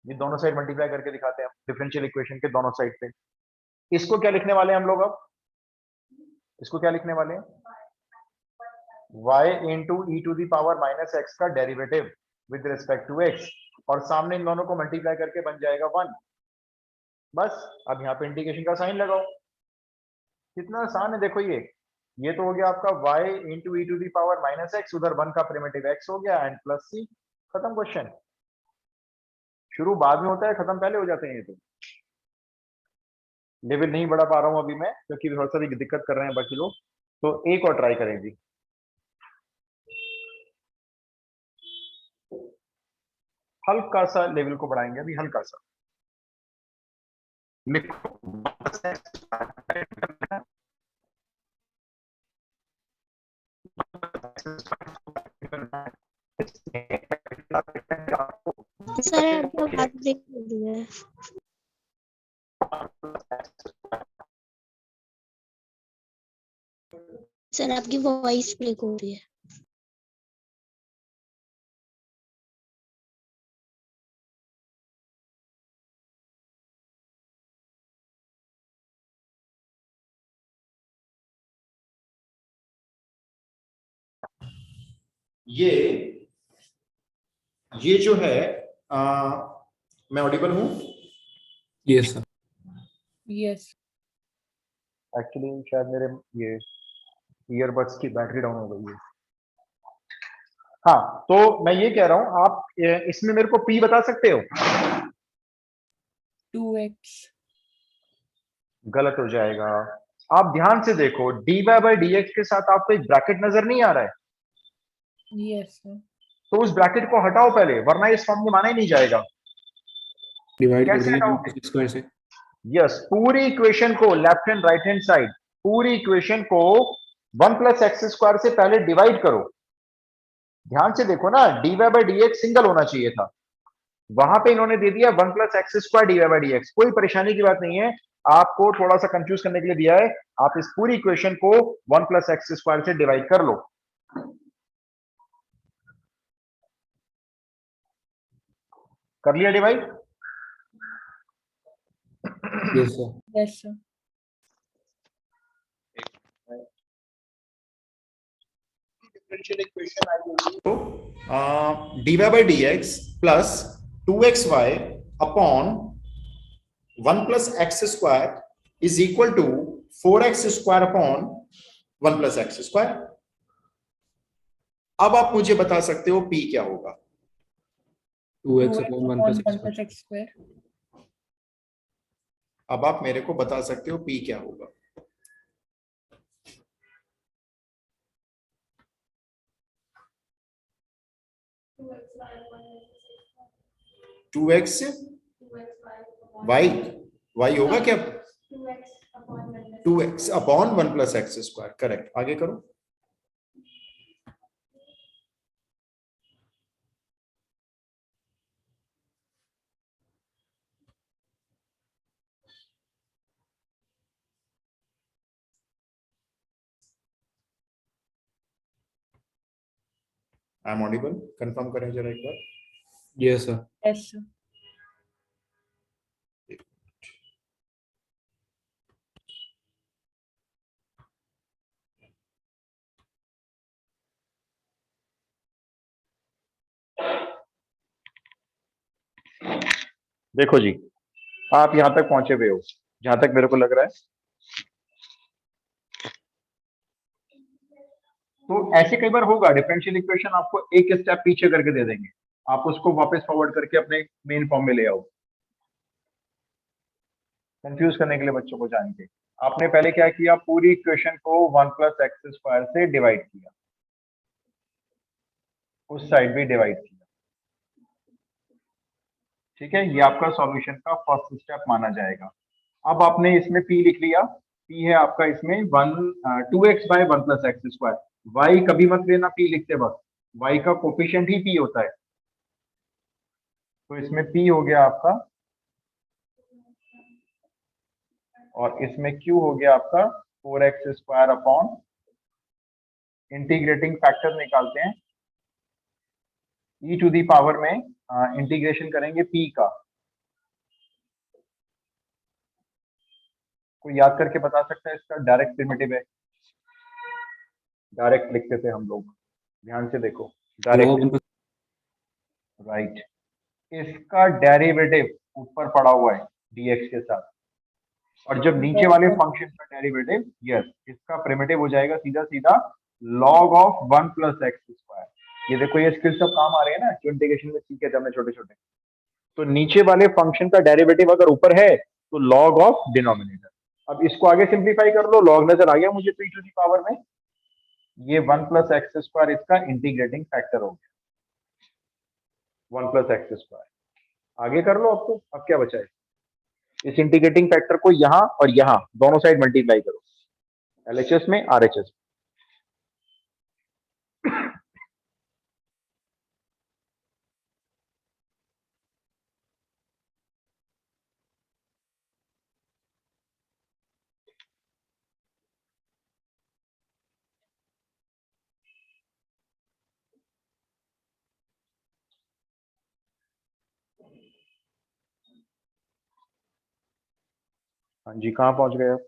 ये दोनों साइड मल्टीप्लाई करके दिखाते हैं डिफरेंशियल इक्वेशन के दोनों साइड पे। इसको क्या लिखने वाले हैं हम लोग अब? इसको क्या लिखने वाले हैं? y into e to the power minus x का derivative with respect to x, और सामने इन दोनों को मल्टीप्लाई करके बन जाएगा 1। बस, अब यहाँ पे इंटीग्रेशन का साइन लगाओ। कितना आसान है, देखो। ये तो हो गया आपका y into e to the power minus x, उधर 1 का प्रिमिटिव x हो गया, एंड प्लस सी। खत्म क्वेश्चन। शुरू बाद में होता है, खत्म पहले हो जाते हैं। ये तो लेवल नहीं बढ़ा पा रहा हूं अभी मैं, क्योंकि थोड़ा सा भी दिक्कत कर रहे हैं बाकी लोग। तो एक और ट्राई करेंगे। हल्का सा लेवल को बढ़ाएंगे अभी, हल्का सा। लिखो। सर आपका बात ब्रेक हो रही है। सर आपकी वॉइस ब्रेक हो रही है। ये जो है, मैं ऑडिबल हूं? Yes sir. Yes. एक्चुअली शायद मेरे ये ईयरबड्स की बैटरी डाउन हो गई है। हाँ, तो मैं ये कह रहा हूं, आप इसमें मेरे को p बता सकते हो? 2x. गलत हो जाएगा। आप ध्यान से देखो, dy बाई dx के साथ आपको एक ब्रैकेट नजर नहीं आ रहा है? Yes sir. तो उस ब्रैकेट को हटाओ पहले, वरना इस फॉर्म में माना ही नहीं जाएगा। डिवाइड कर कैसे देंगे हटाओगे? स्क्वायर से। यस, पूरी इक्वेशन को left hand right hand side, पूरी इक्वेशन को 1 प्लस एक्स स्क्वायर से पहले डिवाइड करो। ध्यान से देखो ना, dy बाई dx सिंगल होना चाहिए था, वहां पे इन्होंने दे दिया 1 plus x square dy by dx। कोई परेशानी की बात नहीं है, आपको थोड़ा सा कंफ्यूज करने के लिए दिया है। आप इस पूरी इक्वेशन को 1 प्लस एक्स स्क्वायर से डिवाइड कर लो। कर लिया divide? Yes, sir. Yes, sir. Differential equation I will do dy by dx plus 2xy upon 1 plus x square is equal to 4x square upon 1 plus x square. अब आप मुझे बता सकते हो p क्या होगा? 2x 2x upon 1 upon plus 1 x plus square. x square. अब आप मेरे को बता सकते हो p क्या होगा? 2x y होगा क्या? 2x upon 1 plus x square. Correct. आगे करो. I am audible? कंफर्म करें जरा एक बार. Yes, sir. Yes, sir. देखो जी, आप यहां तक पहुंचे हुए हो जहां तक मेरे को लग रहा है. तो ऐसे कई बार होगा, डिफरेंशियल इक्वेशन आपको एक स्टेप पीछे करके दे देंगे, आप उसको वापस फॉरवर्ड करके अपने मेन फॉर्म में ले आओ. कंफ्यूज करने के लिए बच्चों को जान के आपने पहले क्या किया, पूरी इक्वेशन को 1 प्लस एक्स स्क्वायर से डिवाइड किया, उस साइड भी डिवाइड किया. ठीक है, ये आपका सॉल्यूशन का फर्स्ट स्टेप माना जाएगा. अब आपने इसमें p लिख लिया. p है आपका इसमें 2x by 1 plus x square. y कभी मत लेना p लिखते वक्त, y का कोफिशिएंट ही p होता है. तो इसमें p हो गया आपका, और इसमें q हो गया आपका 4x square upon, integrating factor निकालते हैं, e टू दी पावर में इंटीग्रेशन करेंगे p का. कोई याद करके बता सकता है इसका डायरेक्ट प्रिमिटिव है? डायरेक्ट लिखते थे हम लोग, ध्यान से देखो. Direct, right. इसका डेरिवेटिव ऊपर पड़ा हुआ है dx के साथ, और जब नीचे वाले फंक्शन का डेरिवेटिव, यस, इसका प्रिमिटिव हो जाएगा सीधा सीधा log of 1 plus x square. ये देखो, ये स्किल सब काम आ रहे हैं ना जो इंटीग्रेशन में सीखे थे हमने छोटे छोटे. तो नीचे वाले फंक्शन का डेरिवेटिव अगर ऊपर है तो log ऑफ डिनोमिनेटर. अब इसको आगे सिंप्लीफाई कर लो, log नजर आ गया मुझे, तो e टू दी पावर में ये 1 प्लस एक्स स्क्वायर इसका इंटीग्रेटिंग फैक्टर हो गया, 1 प्लस एक्स स्क्वायर. आगे कर लो. अब तो अब क्या बचा है, इस इंटीग्रेटिंग फैक्टर को यहां और यहां दोनों साइड मल्टीप्लाई करो, एलएचएस में आरएचएस. हाँ जी, कहाँ पहुंच गए आप?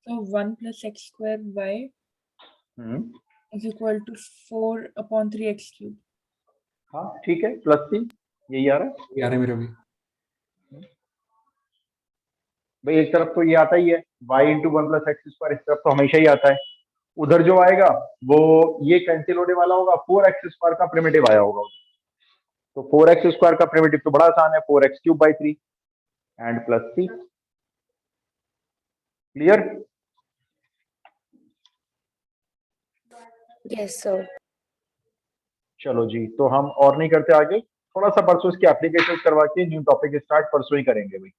So 1 plus x square y is equal to 4 upon 3x cube. हाँ ठीक है, प्लस सी, यही आ रहा है. ये आ रहा है मेरा भी. भाई एक तरफ तो ये आता ही है, y into 1 plus x square, इस तरफ तो हमेशा ही आता है. उधर जो आएगा वो ये कैंसिल होने वाला होगा, 4x स्क्वायर का प्रिमिटिव आया होगा उधर. तो 4x स्क्वायर का प्रिमिटिव तो बड़ा आसान है, 4x cube by 3 and plus c. Clear? Yes, sir. चलो जी, तो हम और नहीं करते आगे, थोड़ा सा परसों इसकी एप्लीकेशन करवा के न्यू टॉपिक स्टार्ट परसों ही करेंगे भाई.